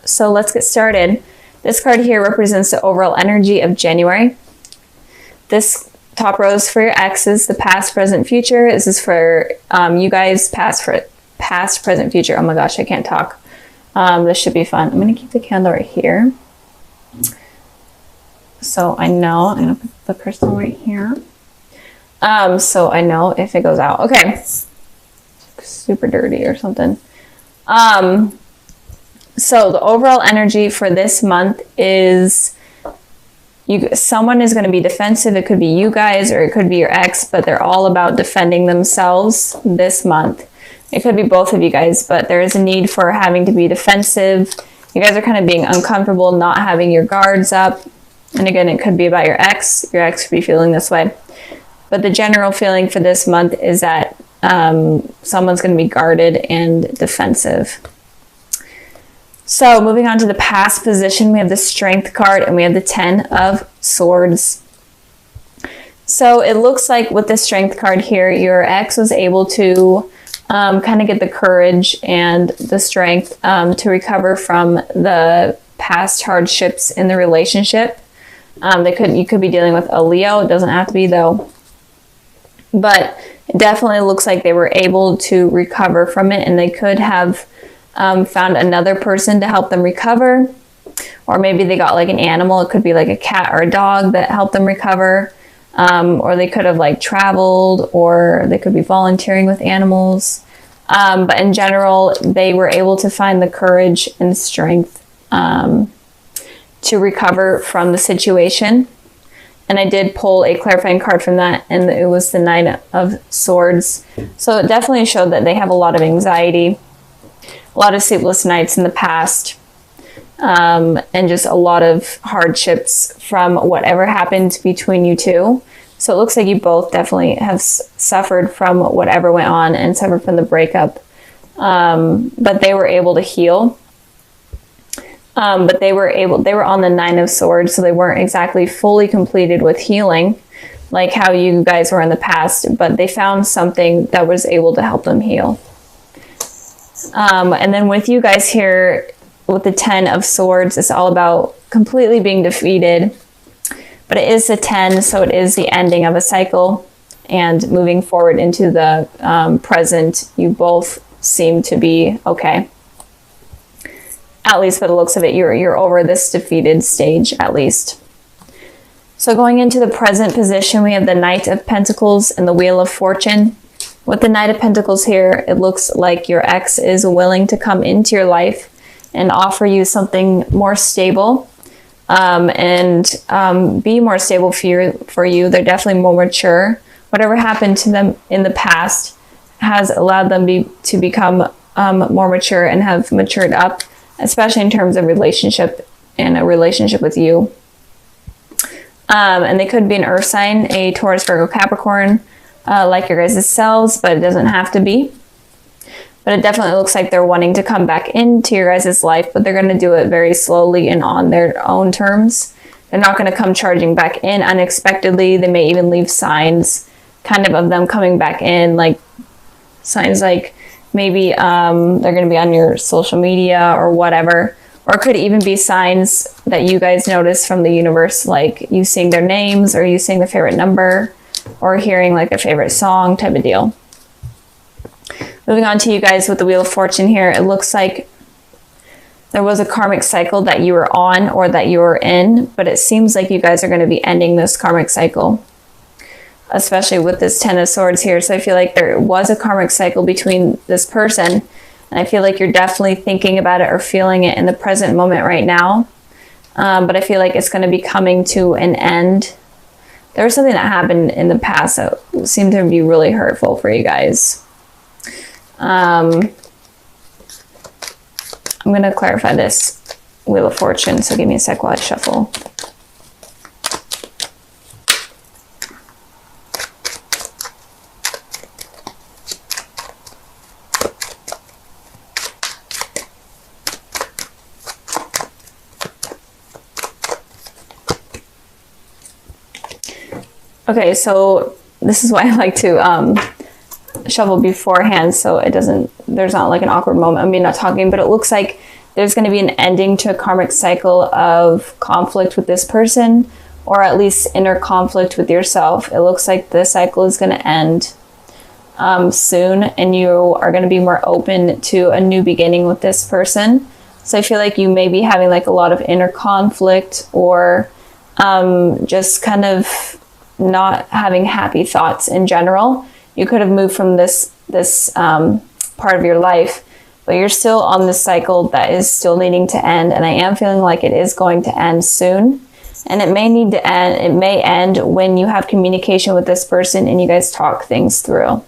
So let's get started. This card here represents the overall energy of January. This top row is for your exes, the past, present, future. This is for you guys, past, present, future. Oh my gosh, I can't talk. This should be fun. I'm going to keep the candle right here. So I know, I'm going to put the crystal right here. So I know if it goes out. Okay. Super dirty or something. So the overall energy for this month is someone is going to be defensive. It could be you guys or it could be your ex, but they're all about defending themselves this month. It could be both of you guys, but there is a need for having to be defensive. You guys are kind of being uncomfortable, not having your guards up. And again, it could be about your ex. Your ex could be feeling this way. But the general feeling for this month is that someone's going to be guarded and defensive. So moving on to the past position, we have the Strength card and we have the 10 of Swords. So it looks like with the Strength card here, your ex was able to kind of get the courage and the strength to recover from the past hardships in the relationship. You could be dealing with a Leo. It doesn't have to be though. But it definitely looks like they were able to recover from it, and they could have found another person to help them recover. Or maybe they got like an animal. It could be like a cat or a dog that helped them recover. Or they could have like traveled, or they could be volunteering with animals. But in general, they were able to find the courage and strength to recover from the situation. And I did pull a clarifying card from that, and it was the 9 of Swords. So it definitely showed that they have a lot of anxiety, a lot of sleepless nights in the past, and just a lot of hardships from whatever happened between you two. So it looks like you both definitely have suffered from whatever went on and suffered from the breakup. But they were able to heal. But they were on the 9 of Swords, so they weren't exactly fully completed with healing like how you guys were in the past, but they found something that was able to help them heal. And then with you guys here, with the 10 of Swords, it's all about completely being defeated, but it is the 10, so it is the ending of a cycle and moving forward into the present. You both seem to be okay. At least by the looks of it, you're over this defeated stage, at least. So going into the present position, we have the Knight of Pentacles and the Wheel of Fortune. With the Knight of Pentacles here, it looks like your ex is willing to come into your life and offer you something more stable, and be more stable for you. They're definitely more mature. Whatever happened to them in the past has allowed them to become more mature and have matured up, especially in terms of relationship and a relationship with you. And they could be an earth sign, a Taurus, Virgo, Capricorn, like your guys' selves, but it doesn't have to be. But it definitely looks like they're wanting to come back into your guys' life, but they're going to do it very slowly and on their own terms. They're not going to come charging back in unexpectedly. They may even leave signs kind of them coming back in, like signs like maybe they're going to be on your social media or whatever. Or it could even be signs that you guys notice from the universe, like you seeing their names or you seeing their favorite number or hearing like a favorite song type of deal. Moving on to you guys with the Wheel of Fortune here, it looks like there was a karmic cycle that you were on or that you were in, but it seems like you guys are going to be ending this karmic cycle, especially with this 10 of Swords here. So I feel like there was a karmic cycle between this person, and I feel like you're definitely thinking about it or feeling it in the present moment right now. But I feel like it's going to be coming to an end. There was something that happened in the past that seemed to be really hurtful for you guys. I'm going to clarify this Wheel of Fortune, so give me a sec while I shuffle. Okay, so this is why I like to shuffle beforehand, so it doesn't, there's not like an awkward moment of me not talking, but it looks like there's going to be an ending to a karmic cycle of conflict with this person, or at least inner conflict with yourself. It looks like the cycle is going to end soon, and you are going to be more open to a new beginning with this person. So I feel like you may be having like a lot of inner conflict, or just kind of not having happy thoughts in general. You could have moved from this part of your life, but you're still on this cycle that is still needing to end. And I am feeling like it is going to end soon. And it may need to end. It may end when you have communication with this person and you guys talk things through.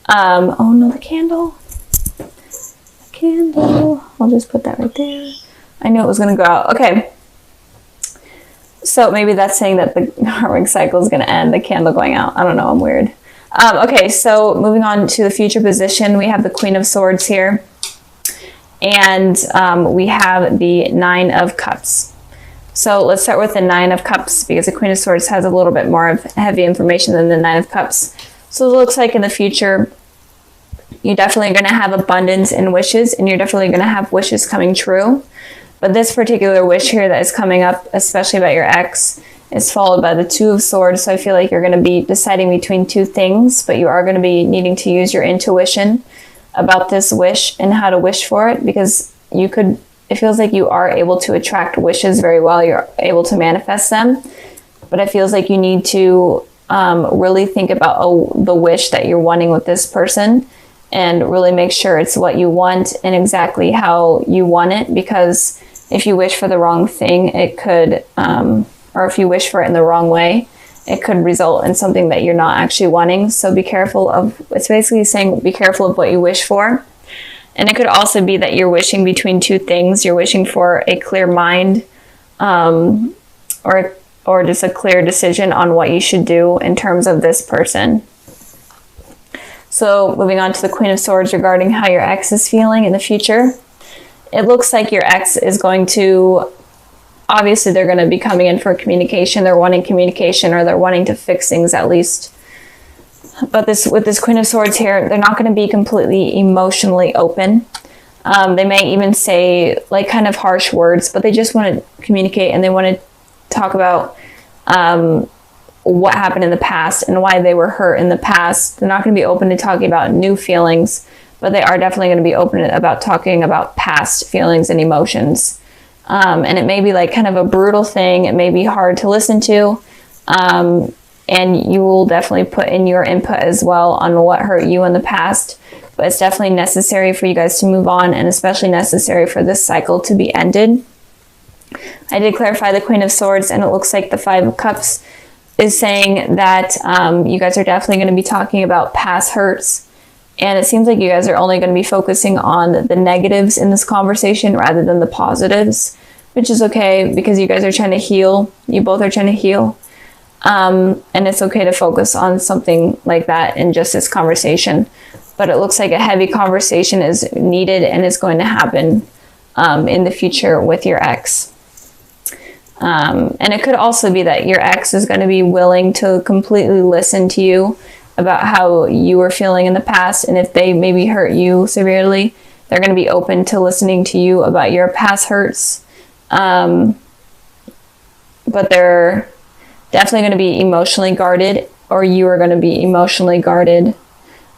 Oh no, the candle. I'll just put that right there. I knew it was going to go out. Okay. So maybe that's saying that the karmic cycle is going to end, the candle going out. I don't know. I'm weird. Okay. So moving on to the future position, we have the Queen of Swords here. And we have the Nine of Cups. So let's start with the Nine of Cups, because the Queen of Swords has a little bit more of heavy information than the Nine of Cups. So it looks like in the future, you're definitely going to have abundance in wishes, and you're definitely going to have wishes coming true. But this particular wish here that is coming up, especially about your ex, is followed by the Two of Swords. So I feel like you're going to be deciding between two things, but you are going to be needing to use your intuition about this wish and how to wish for it, because it feels like you are able to attract wishes very well. You're able to manifest them, but it feels like you need to really think about the wish that you're wanting with this person, and really make sure it's what you want and exactly how you want it. Because if you wish for the wrong thing, it could, or if you wish for it in the wrong way, it could result in something that you're not actually wanting. So be careful it's basically saying be careful of what you wish for. And it could also be that you're wishing between two things. You're wishing for a clear mind, or just a clear decision on what you should do in terms of this person. So moving on to the Queen of Swords regarding how your ex is feeling in the future. It looks like your ex is going to, obviously they're going to be coming in for communication. They're wanting communication, or they're wanting to fix things at least. But with this Queen of Swords here, they're not going to be completely emotionally open. They may even say like kind of harsh words, but they just want to communicate, and they want to talk about what happened in the past and why they were hurt in the past. They're not going to be open to talking about new feelings, but they are definitely going to be open about talking about past feelings and emotions. And it may be like kind of a brutal thing. It may be hard to listen to. And you will definitely put in your input as well on what hurt you in the past. But it's definitely necessary for you guys to move on, and especially necessary for this cycle to be ended. I did clarify the Queen of Swords, and it looks like the Five of Cups is saying that you guys are definitely going to be talking about past hurts. And it seems like you guys are only going to be focusing on the negatives in this conversation rather than the positives, which is okay, because you guys are trying to heal. You both are trying to heal. And it's okay to focus on something like that in just this conversation. But it looks like a heavy conversation is needed and is going to happen in the future with your ex. And it could also be that your ex is going to be willing to completely listen to you about how you were feeling in the past. And if they maybe hurt you severely, they're going to be open to listening to you about your past hurts. But they're definitely going to be emotionally guarded, or you are going to be emotionally guarded.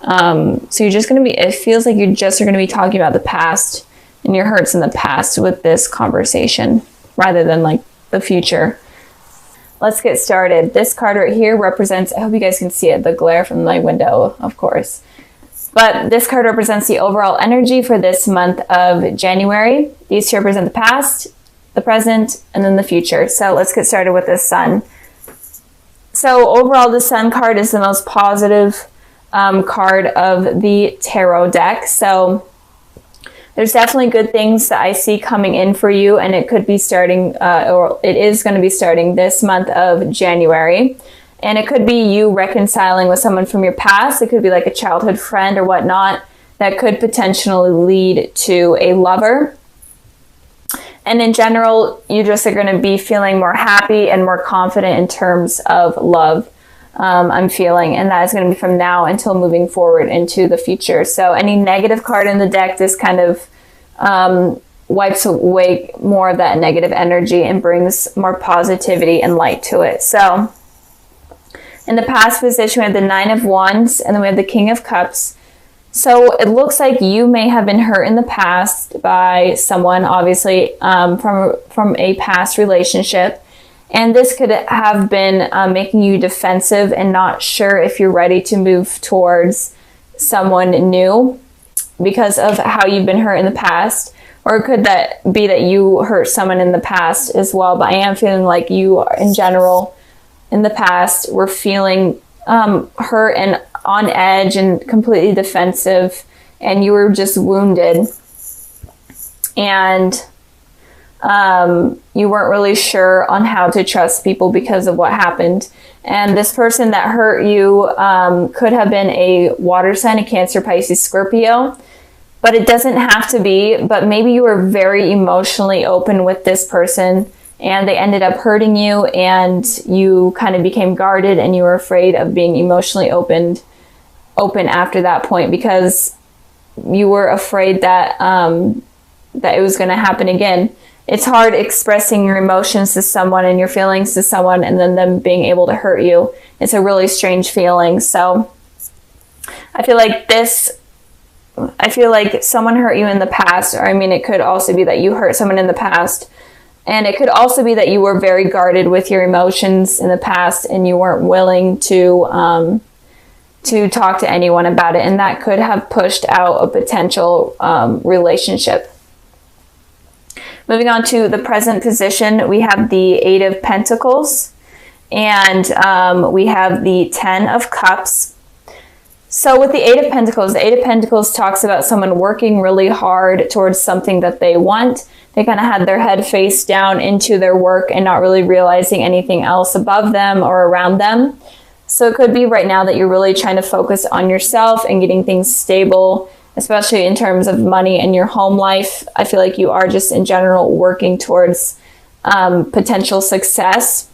So you're just going to be, it feels like you just are going to be talking about the past and your hurts in the past with this conversation rather than like the future. Let's get started. This card right here represents, I hope you guys can see it, the glare from my window, of course. But this card represents the overall energy for this month of January. These two represent the past, the present, and then the future. So let's get started with the Sun. So overall, the Sun card is the most positive card of the tarot deck. So there's definitely good things that I see coming in for you, and it could be starting, or it is going to be starting this month of January. And it could be you reconciling with someone from your past. It could be like a childhood friend or whatnot that could potentially lead to a lover. And in general, you just are going to be feeling more happy and more confident in terms of love. I'm feeling, and that is going to be from now until moving forward into the future. So any negative card in the deck, this kind of wipes away more of that negative energy and brings more positivity and light to it. So in the past position, we have the Nine of Wands, and then we have the King of Cups. So it looks like you may have been hurt in the past by someone, obviously, from a past relationship. And this could have been making you defensive and not sure if you're ready to move towards someone new because of how you've been hurt in the past. Or could that be that you hurt someone in the past as well? But I am feeling like you, in general, in the past, were feeling hurt and on edge and completely defensive, and you were just wounded. And you weren't really sure on how to trust people because of what happened. And this person that hurt you could have been a water sign, a Cancer, Pisces, Scorpio. But it doesn't have to be. But maybe you were very emotionally open with this person, and they ended up hurting you, and you kind of became guarded, and you were afraid of being emotionally open after that point because you were afraid that that it was going to happen again. It's hard expressing your emotions to someone and your feelings to someone and then them being able to hurt you. It's a really strange feeling. So I feel like someone hurt you in the past, or I mean, it could also be that you hurt someone in the past, and it could also be that you were very guarded with your emotions in the past and you weren't willing to talk to anyone about it, and that could have pushed out a potential relationship. Moving on to the present position, we have the Eight of Pentacles, and we have the Ten of Cups. So with the Eight of Pentacles, the Eight of Pentacles talks about someone working really hard towards something that they want. They kind of had their head face down into their work and not really realizing anything else above them or around them. So it could be right now that you're really trying to focus on yourself and getting things stable, especially in terms of money and your home life. I feel like you are just in general working towards potential success.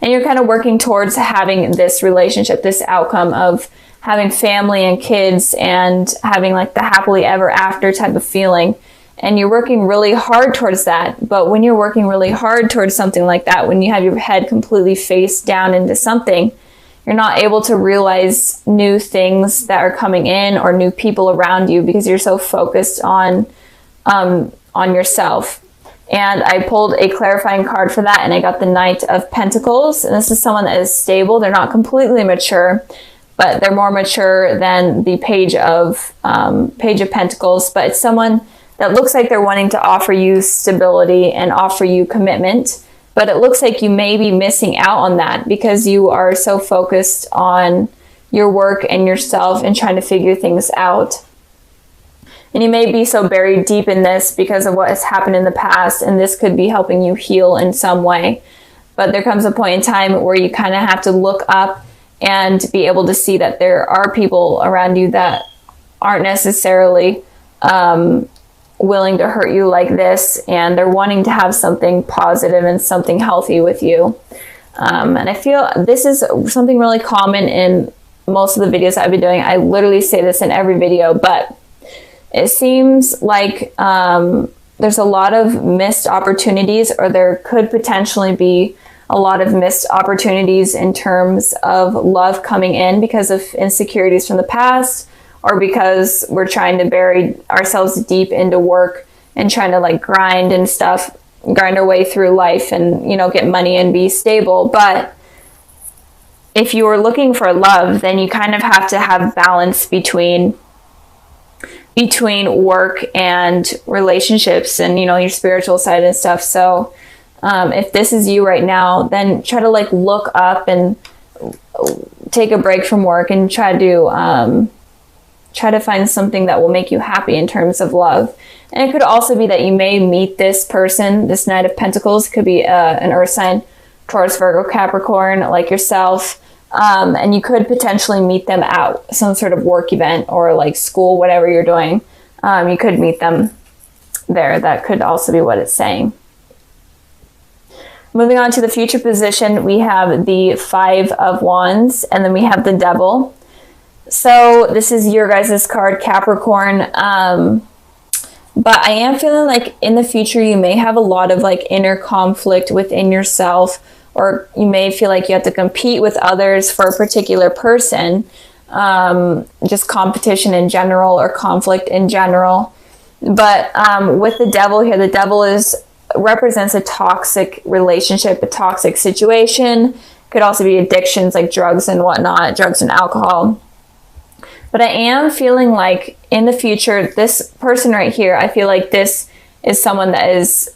And you're kind of working towards having this relationship, this outcome of having family and kids and having like the happily ever after type of feeling. And you're working really hard towards that. But when you're working really hard towards something like that, when you have your head completely face down into something, you're not able to realize new things that are coming in or new people around you because you're so focused on yourself. And I pulled a clarifying card for that, and I got the Knight of Pentacles. And this is someone that is stable. They're not completely mature, but they're more mature than the Page of Pentacles. But it's someone that looks like they're wanting to offer you stability and offer you commitment. But it looks like you may be missing out on that because you are so focused on your work and yourself and trying to figure things out. And you may be so buried deep in this because of what has happened in the past, and this could be helping you heal in some way. But there comes a point in time where you kind of have to look up and be able to see that there are people around you that aren't necessarily willing to hurt you like this, and they're wanting to have something positive and something healthy with you. And I feel this is something really common in most of the videos I've been doing. I literally say this in every video, but it seems like there's a lot of missed opportunities, or there could potentially be a lot of missed opportunities in terms of love coming in because of insecurities from the past, or because we're trying to bury ourselves deep into work and trying to like grind and stuff, grind our way through life and, you know, get money and be stable. But if you are looking for love, then you kind of have to have balance between work and relationships and, you know, your spiritual side and stuff. So if this is you right now, then try to like look up and take a break from work and try to find something that will make you happy in terms of love. And it could also be that you may meet this person, this Knight of Pentacles. Could be an earth sign, Taurus, Virgo, Capricorn, like yourself. And you could potentially meet them at some sort of work event or like school, whatever you're doing. You could meet them there. That could also be what it's saying. Moving on to the future position, we have the Five of Wands, and then we have the Devil. So this is your guys' card, Capricorn. But I am feeling like in the future, you may have a lot of like inner conflict within yourself, or you may feel like you have to compete with others for a particular person, just competition in general or conflict in general. But with the devil here, the devil represents a toxic relationship, a toxic situation. Could also be addictions like drugs and whatnot, drugs and alcohol. But I am feeling like in the future, this person right here, I feel like this is someone that is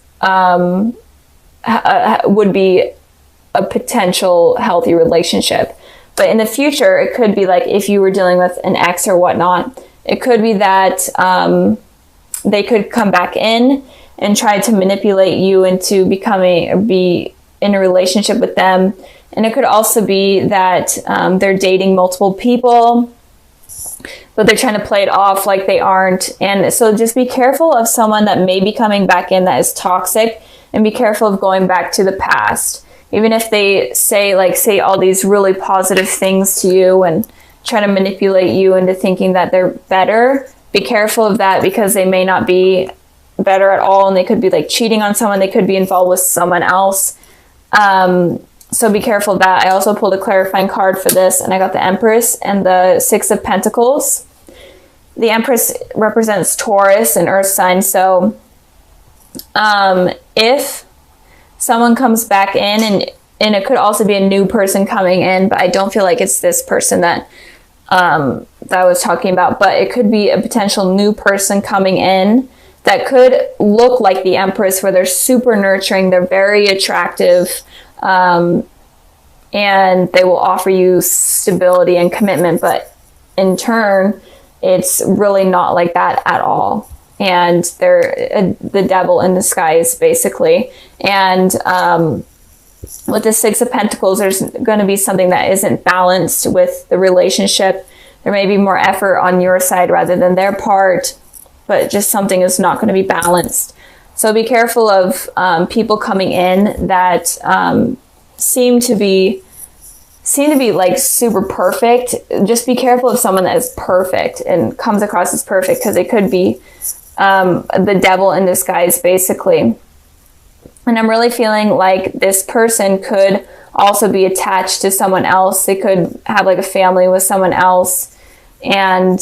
would be a potential healthy relationship. But in the future, it could be like if you were dealing with an ex or whatnot, it could be that they could come back in and try to manipulate you into be in a relationship with them. And it could also be that they're dating multiple people, but they're trying to play it off like they aren't. And so just be careful of someone that may be coming back in that is toxic, and be careful of going back to the past. Even if they say all these really positive things to you and try to manipulate you into thinking that they're better, be careful of that, because they may not be better at all, and they could be like cheating on someone. They could be involved with someone else. So be careful of that. I also pulled a clarifying card for this, and I got the Empress and the Six of Pentacles. The Empress represents Taurus and Earth sign. So if someone comes back in, and it could also be a new person coming in, but I don't feel like it's this person that I was talking about, but it could be a potential new person coming in that could look like the Empress, where they're super nurturing, they're very attractive, and they will offer you stability and commitment, but in turn, it's really not like that at all. And they're the devil in disguise, basically. And with the Six of Pentacles, there's going to be something that isn't balanced with the relationship. There may be more effort on your side rather than their part, but just something is not going to be balanced. So be careful of people coming in that seem to be like super perfect. Just be careful of someone that is perfect and comes across as perfect, because it could be the devil in disguise, basically. And I'm really feeling like this person could also be attached to someone else. They could have like a family with someone else, and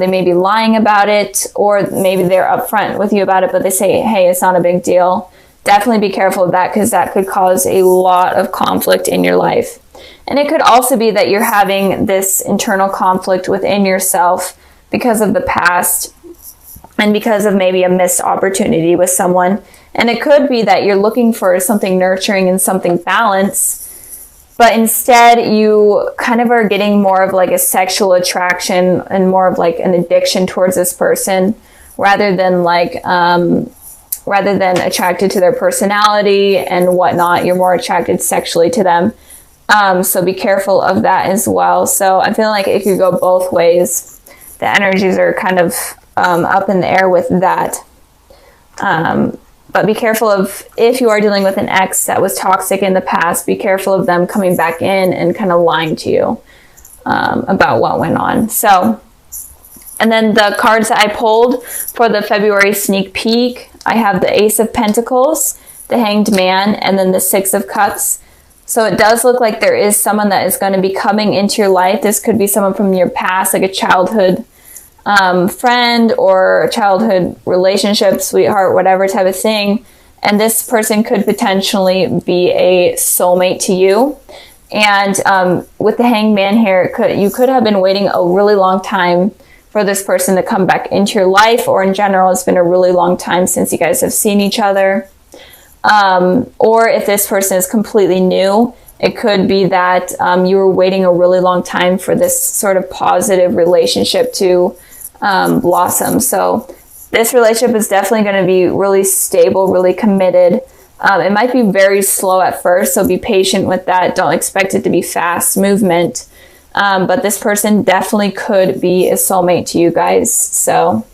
they may be lying about it, or maybe they're upfront with you about it, but they say, hey, it's not a big deal. Definitely be careful of that, because that could cause a lot of conflict in your life. And it could also be that you're having this internal conflict within yourself because of the past, and because of maybe a missed opportunity with someone. And it could be that you're looking for something nurturing and something balanced, but instead you kind of are getting more of like a sexual attraction and more of like an addiction towards this person, rather than attracted to their personality and whatnot. You're more attracted sexually to them. So be careful of that as well. So I'm feeling like it could go both ways. The energies are kind of up in the air with that. But be careful of, if you are dealing with an ex that was toxic in the past, be careful of them coming back in and kind of lying to you about what went on. So, and then the cards that I pulled for the February sneak peek, I have the Ace of Pentacles, the Hanged Man, and then the Six of Cups. So it does look like there is someone that is going to be coming into your life. This could be someone from your past, like a childhood friend or a childhood relationship, sweetheart, whatever type of thing. And this person could potentially be a soulmate to you. And with the Hanged Man here, you could have been waiting a really long time for this person to come back into your life, or in general, it's been a really long time since you guys have seen each other. Or if this person is completely new, it could be that you were waiting a really long time for this sort of positive relationship to blossom. So this relationship is definitely going to be really stable, really committed. It might be very slow at first, so be patient with that. Don't expect it to be fast movement. But this person definitely could be a soulmate to you guys. So